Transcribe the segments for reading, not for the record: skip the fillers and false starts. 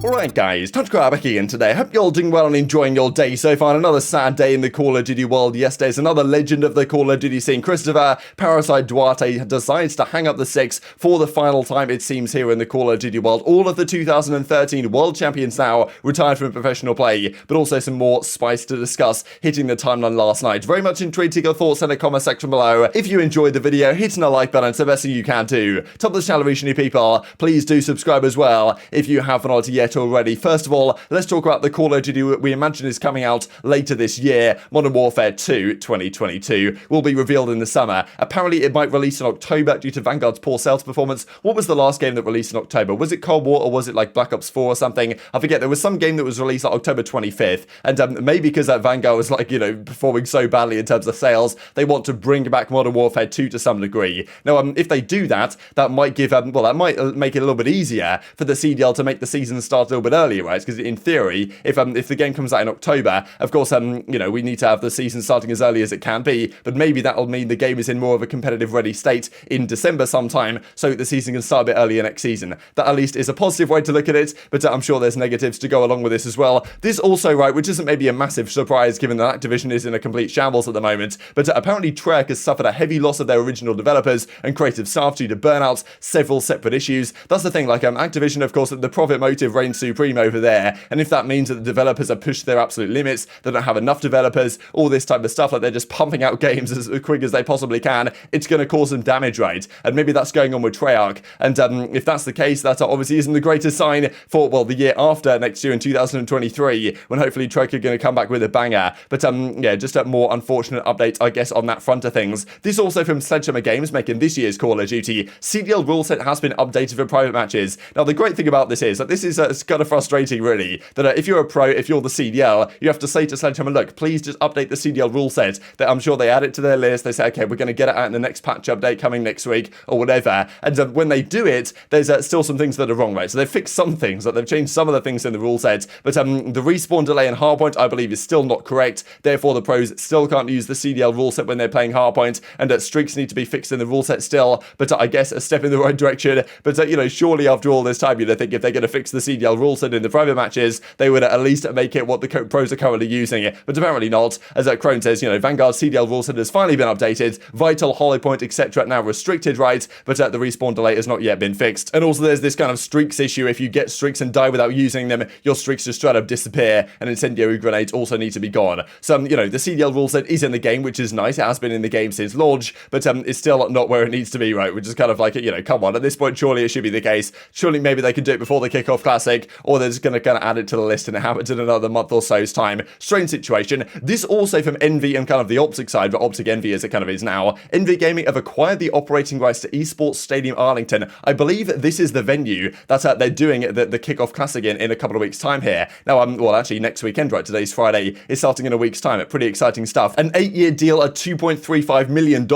Alright guys, TacticalRab back again today. Hope you're all doing well and enjoying your day so far. Another sad day in the Call of Duty world. Yesterday's another legend of the Call of Duty scene. Christopher Parasite Duarte decides to hang up the 6 for the final time, it seems, here in the Call of Duty world. All of the 2013 world champions now retired from professional play, but also some more spice to discuss hitting the timeline last night. Very much intrigued to your thoughts in the comment section below. If you enjoyed the video, hitting a like button, it's the best thing you can do. Top of the channel, reaching new people. Please do subscribe as well if you haven't yet already. First of all, let's talk about the Call of Duty we imagine is coming out later this year. Modern Warfare 2 2022 will be revealed in the summer. Apparently it might release in October due to Vanguard's poor sales performance. What was the last game that released in October? Was it Cold War or was it like Black Ops 4 or something? I forget. There was some game that was released on October 25th, and maybe because Vanguard was performing so badly in terms of sales, they want to bring back Modern Warfare 2 to some degree. Now if they do that, that might give that might make it a little bit easier for the CDL to make the season start a little bit earlier, right? Because in theory, if the game comes out in October, of course, we need to have the season starting as early as it can be, but maybe that'll mean the game is in more of a competitive ready state in December sometime, so the season can start a bit earlier next season. That at least is a positive way to look at it, but I'm sure there's negatives to go along with this as well. This also, right, which isn't maybe a massive surprise given that Activision is in a complete shambles at the moment, but apparently Treyarch has suffered a heavy loss of their original developers and creative staff due to burnouts, several separate issues. That's the thing, Activision, of course, the profit motive reigns supreme over there, and if that means that the developers are pushed to their absolute limits, they don't have enough developers, all this type of stuff, they're just pumping out games as quick as they possibly can, it's going to cause some damage, right? And maybe that's going on with Treyarch, and if that's the case, that obviously isn't the greatest sign for, well, the year after next year in 2023, when hopefully Treyarch are going to come back with a banger. But yeah, just a more unfortunate update, I guess, on that front of things. This also from Sledgehammer Games, making this year's Call of Duty CDL rule set has been updated for private matches. Now the great thing about this is that this is it's kind of frustrating, really, that if you're a pro, if you're the CDL, you have to say to Sledgehammer, look, please just update the CDL rule set. That I'm sure they add it to their list. They say, okay, we're going to get it out in the next patch update coming next week or whatever. And when they do it, there's still some things that are wrong, right? So they've fixed some things, they've changed some of the things in the rule set, but the respawn delay in Hardpoint, I believe, is still not correct. Therefore, the pros still can't use the CDL rule set when they're playing Hardpoint, and streaks need to be fixed in the rule set still. But I guess a step in the right direction. But surely after all this time, I think if they're going to fix the CDL rule set in the private matches, they would at least make it what the pros are currently using it. But apparently not. As Crone says, Vanguard's CDL rule set has finally been updated. Vital, Hollypoint, etc. now restricted, right? But the respawn delay has not yet been fixed. And also there's this kind of streaks issue. If you get streaks and die without using them, your streaks just straight up disappear, and incendiary grenades also need to be gone. So, the CDL rule set is in the game, which is nice. It has been in the game since launch, but it's still not where it needs to be, right? Which is kind of like, come on, at this point, surely it should be the case. Surely maybe they can do it before the kickoff classic, or they're just going to kind of add it to the list and it happens in another month or so's time. Strange situation. This also from Envy and kind of the OpTic side, but OpTic Envy as it kind of is now. Envy Gaming have acquired the operating rights to Esports Stadium Arlington. I believe this is the venue that they're doing the kickoff classic in a couple of weeks' time here. Now, well, actually next weekend, right? Today's Friday. It's starting in a week's time. Pretty exciting stuff. An 8-year deal at $2.35 million.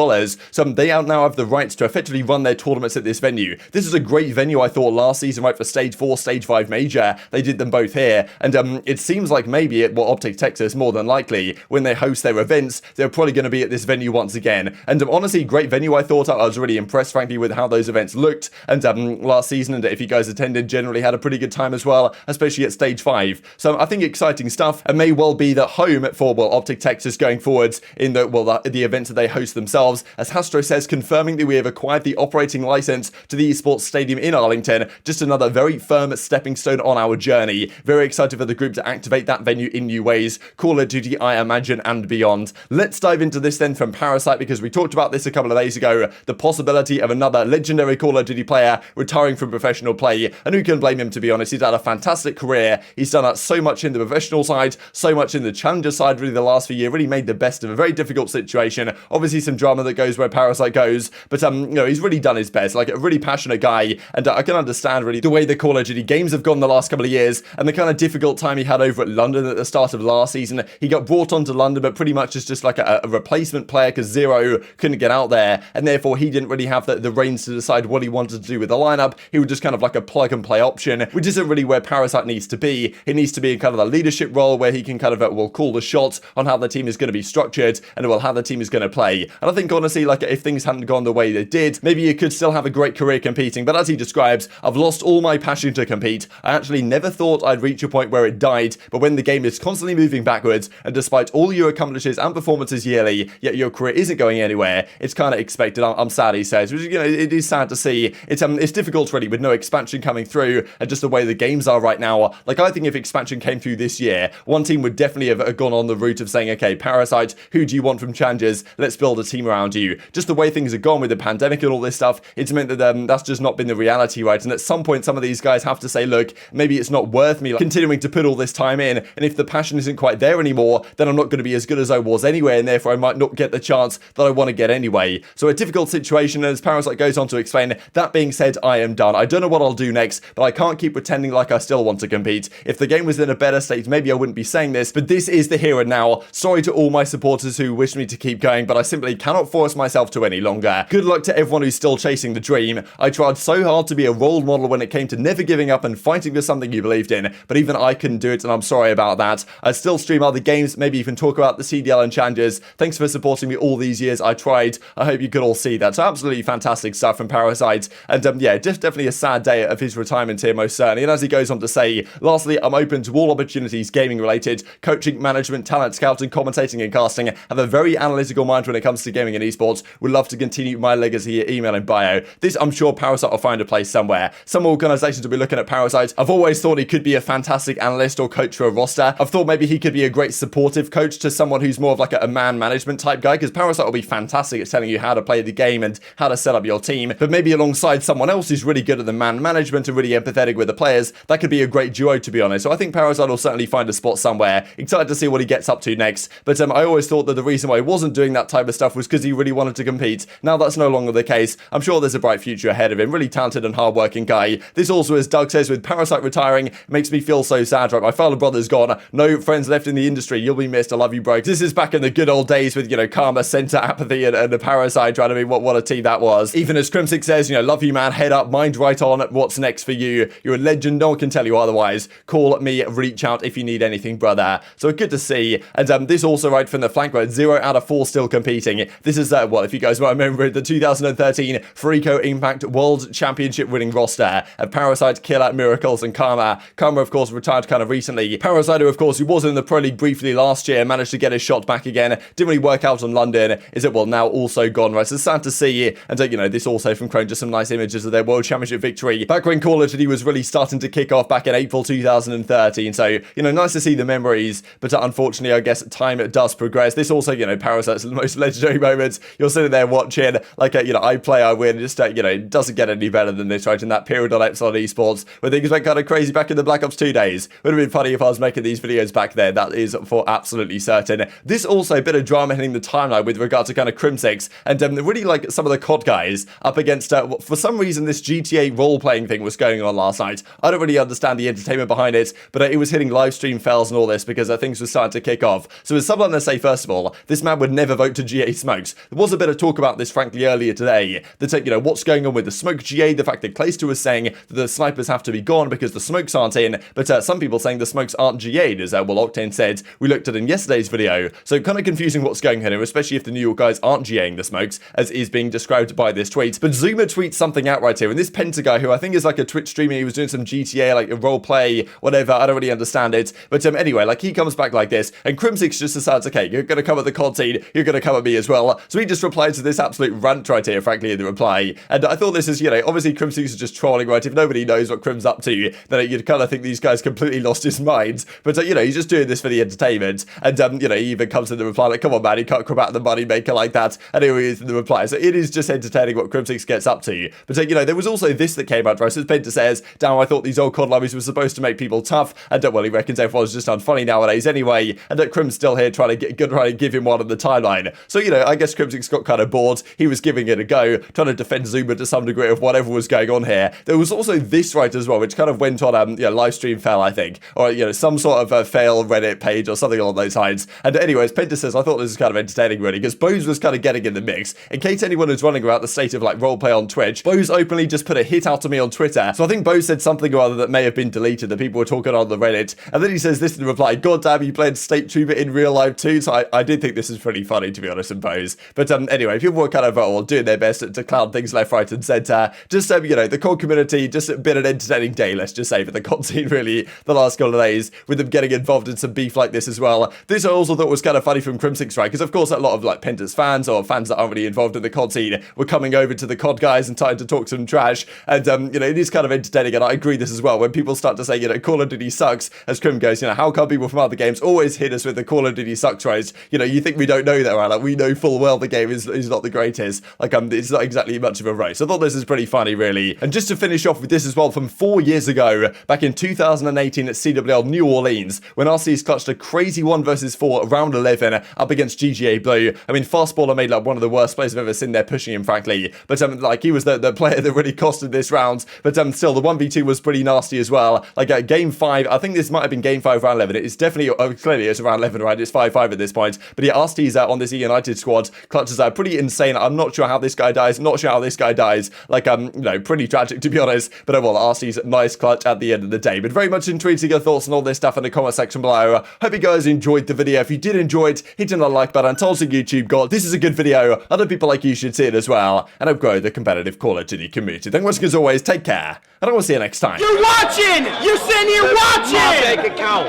So they now have the rights to effectively run their tournaments at this venue. This is a great venue, I thought, last season, right, for Stage 4, Stage 5 Major. They did them both here. And it seems like maybe at OpTic Texas, more than likely, when they host their events, they're probably going to be at this venue once again. And honestly, great venue, I thought. I was really impressed, frankly, with how those events looked. And last season, and if you guys attended, generally had a pretty good time as well, especially at Stage 5. So I think exciting stuff. It may well be the home for, OpTic Texas going forwards in the events that they host themselves. As Hastro says, confirming that we have acquired the operating license to the Esports Stadium in Arlington. Just another very firm stepping stone on our journey. Very excited for the group to activate that venue in new ways. Call of Duty, I imagine, and beyond. Let's dive into this then from Parasite, because we talked about this a couple of days ago. The possibility of another legendary Call of Duty player retiring from professional play. And who can blame him, to be honest? He's had a fantastic career. He's done so much in the professional side, so much in the challenger side, really, the last few years. Really made the best of a very difficult situation. Obviously, some drama that goes where Parasite goes. But, he's really done his best. Like, a really passionate guy. And I can understand, really, the way the Call of Duty games have gone the last couple of years. And the kind of difficult time he had over at London at the start of last season. He got brought onto London, but pretty much as just like a replacement player because Zero couldn't get out there. And therefore, he didn't really have the reins to decide what he wanted to do with the lineup. He was just kind of like a plug-and-play option, which isn't really where Parasite needs to be. He needs to be in kind of a leadership role where he can kind of, call the shots on how the team is going to be structured and, how the team is going to play. And I think, honestly, like, if things hadn't gone the way they did, maybe you could still have a great career competing. But as he describes, I've lost all my passion to compete. I actually never thought I'd reach a point where it died, but when the game is constantly moving backwards, and despite all your accomplishments and performances yearly, yet your career isn't going anywhere, it's kind of expected. I'm sad, he says, which, you know, it is sad to see. It's difficult really with no expansion coming through, and just the way the games are right now. Like, I think if expansion came through this year, one team would definitely have gone on the route of saying, okay, Parasite, who do you want from challenges? Let's build a team around you. Just the way things have gone with the pandemic and all this stuff, it's meant that that's just not been the reality, right? And at some point, some of these guys have to say, look, maybe it's not worth me continuing to put all this time in, and if the passion isn't quite there anymore, then I'm not going to be as good as I was anyway, and therefore I might not get the chance that I want to get anyway. So a difficult situation, as Parasite goes on to explain. That being said, I am done. I don't know what I'll do next, but I can't keep pretending like I still want to compete. If the game was in a better state, maybe I wouldn't be saying this, but this is the here and now. Sorry to all my supporters who wish me to keep going, but I simply cannot force myself to any longer. Good luck to everyone who's still chasing the dream. I tried so hard to be a role model when it came to never giving up and fighting for something you believed in, but even I couldn't do it, and I'm sorry about that. I still stream other games, maybe even talk about the CDL and challenges. Thanks for supporting me all these years. I tried. I hope you could all see that. So absolutely fantastic stuff from Parasite, and yeah, definitely a sad day of his retirement here, most certainly. And as he goes on to say, lastly, I'm open to all opportunities gaming related, coaching, management, talent scouting, commentating and casting. Have a very analytical mind when it comes to gaming and esports. Would love to continue my legacy here. Email and bio. This, I'm sure Parasite will find a place somewhere. Some organizations will be looking at Parasite. I've always thought he could be a fantastic analyst or coach for a roster. I've thought maybe he could be a great supportive coach to someone who's more of like a man management type guy, because Parasite will be fantastic at telling you how to play the game and how to set up your team, but maybe alongside someone else who's really good at the man management and really empathetic with the players, that could be a great duo, to be honest. So I think Parasite will certainly find a spot somewhere. Excited to see what he gets up to next, but I always thought that the reason why he wasn't doing that type of stuff was because he really wanted to compete. Now that's no longer the case. I'm sure there's a bright future ahead of him. Really talented and hardworking guy. This also, as Doug says, with Parasite retiring, makes me feel so sad, right? My fellow brother's gone. No friends left in the industry. You'll be missed. I love you, bro. This is back in the good old days with, you know, Karma, Center, Apathy, and the Parasite trying to be what a team that was. Even as Crimsix says, you know, love you, man. Head up, mind right on. What's next for you? You're a legend. No one can tell you otherwise. Call me, reach out if you need anything, brother. So good to see. And this also right from the flank, right? 0 out of 4 still competing. This is, well, if you guys might remember, the 2013 Freako Impact World Championship winning roster of Parasite, Killer, Miracles, and Karma. Karma, of course, retired kind of recently. Parasite, of course, who was in the Pro League briefly last year, managed to get his shot back again. Didn't really work out on London. Is it, well, now also gone, right? So sad to see. And, you know, this also from Chrome, just some nice images of their World Championship victory. Back when Call of Duty was really starting to kick off back in April 2013. So, you know, nice to see the memories. But unfortunately, I guess time does progress. This also, you know, Parasite's the most legendary moments. You're sitting there watching, like, you know, I play, I win. Just, you know, it doesn't get any better than this, right? In that period on Epsilon Esports, where things went kind of crazy back in the Black Ops 2 days. Would have been funny if I was making these videos back then. That is for absolutely certain. This also a bit of drama hitting the timeline with regard to kind of Crimsix, and really like some of the CoD guys up against, for some reason, this GTA role-playing thing was going on last night. I don't really understand the entertainment behind it, but it was hitting live stream fails and all this because things were starting to kick off. So as someone to say, first of all, this man would never vote to GA smokes. There was a bit of talk about this, frankly, earlier today, that, you know, what's going on with the smoke GA, the fact that Clayster was saying that the snipers have to be gone because the smokes aren't in, but some people saying the smokes aren't GA'd, as well, Octane said. We looked at in yesterday's video, so kind of confusing what's going on here, especially if the New York guys aren't GAing the smokes, as is being described by this tweet. But Zuma tweets something out right here, and this Penta guy, who I think is like a Twitch streamer, he was doing some GTA, like a role play, whatever, I don't really understand it, but anyway, like he comes back like this, and Crimsix just decides, okay, you're gonna come at the CoD scene, you're gonna come at me as well, so he just replies to this absolute rant right here, frankly, in the reply, and I thought this is, you know, obviously Crimsix is just trolling, right? If nobody knows what Crim's up to, then you'd kind of think these guys completely lost his mind, but you know, he's just doing this for the entertainment, and you know, he even comes in the reply like, come on man, you can't come out the money maker like that, and here he is in the reply, so it is just entertaining what Crimsix gets up to, but you know, there was also this that came out, right? So Penta says, damn, I thought these old CoD lobbies were supposed to make people tough, and well, he reckons everyone's just unfunny nowadays anyway, and Crim's still here trying to give him one on the timeline, so you know, I guess Crimsix got kind of bored, he was giving it a go, trying to defend Zuma to some degree of whatever was going on here. There was also this right as well, which kind of went on, yeah, live stream fail, I think, or, you know, some sort of a fail Reddit page or something along those lines. And anyways, Penta says, I thought this was kind of entertaining, really, because BoZe was kind of getting in the mix. In case anyone is wondering about the state of, like, roleplay on Twitch, BoZe openly just put a hit out to me on Twitter. So I think BoZe said something or other that may have been deleted, that people were talking on the Reddit. And then he says this in reply, God damn, you played State Trooper in real life too. So I did think this is pretty funny, to be honest, in BoZe. But anyway, people were kind of doing their best to clown things left, right, and center. Just, you know, the core community, just a bit of an entertaining day day, let's just say, for the CoD scene, really, the last couple of days, with them getting involved in some beef like this as well. This I also thought was kind of funny from Crimsix, right? Because, of course, a lot of, like, Pentas fans or fans that aren't really involved in the CoD scene were coming over to the CoD guys and trying to talk some trash. And, you know, it is kind of entertaining, and I agree this as well. When people start to say, you know, Call of Duty sucks, as Crim goes, you know, how come people from other games always hit us with the Call of Duty sucks, right? You know, you think we don't know that, right? Like, we know full well the game is not the greatest. Like, it's not exactly much of a race. I thought this is pretty funny, really. And just to finish off with this as well, from 4 years ago, back in 2018 at CWL New Orleans, when Arcitys clutched a crazy 1 versus 4 round 11 up against GGA Blue. I mean, Fastballer made like one of the worst plays I've ever seen there, pushing him, frankly. But like, he was the player that really costed this round. But still, the 1v2 was pretty nasty as well. Like, game 5, I think this might have been game 5 round 11. It's definitely, clearly it's around 11, right? It's 5-5 at this point. But yeah, Arcitys on this United squad clutches out pretty insane. I'm not sure how this guy dies. Not sure how this guy dies. Like, you know, pretty tragic, to be honest. But well, Arcitys, nice clutch at the end of the day. But very much intrigued to your thoughts on all this stuff in the comment section below. Hope you guys enjoyed the video. If you did enjoy it, hit the like button and tell us on YouTube, God, this is a good video. Other people like you should see it as well. And help grow the competitive Call of Duty community. Thank you much, as always. Take care. And I will see you next time. You're watching! You're sitting here watching! My bank account.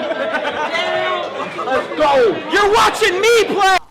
Let's go! You're watching me play!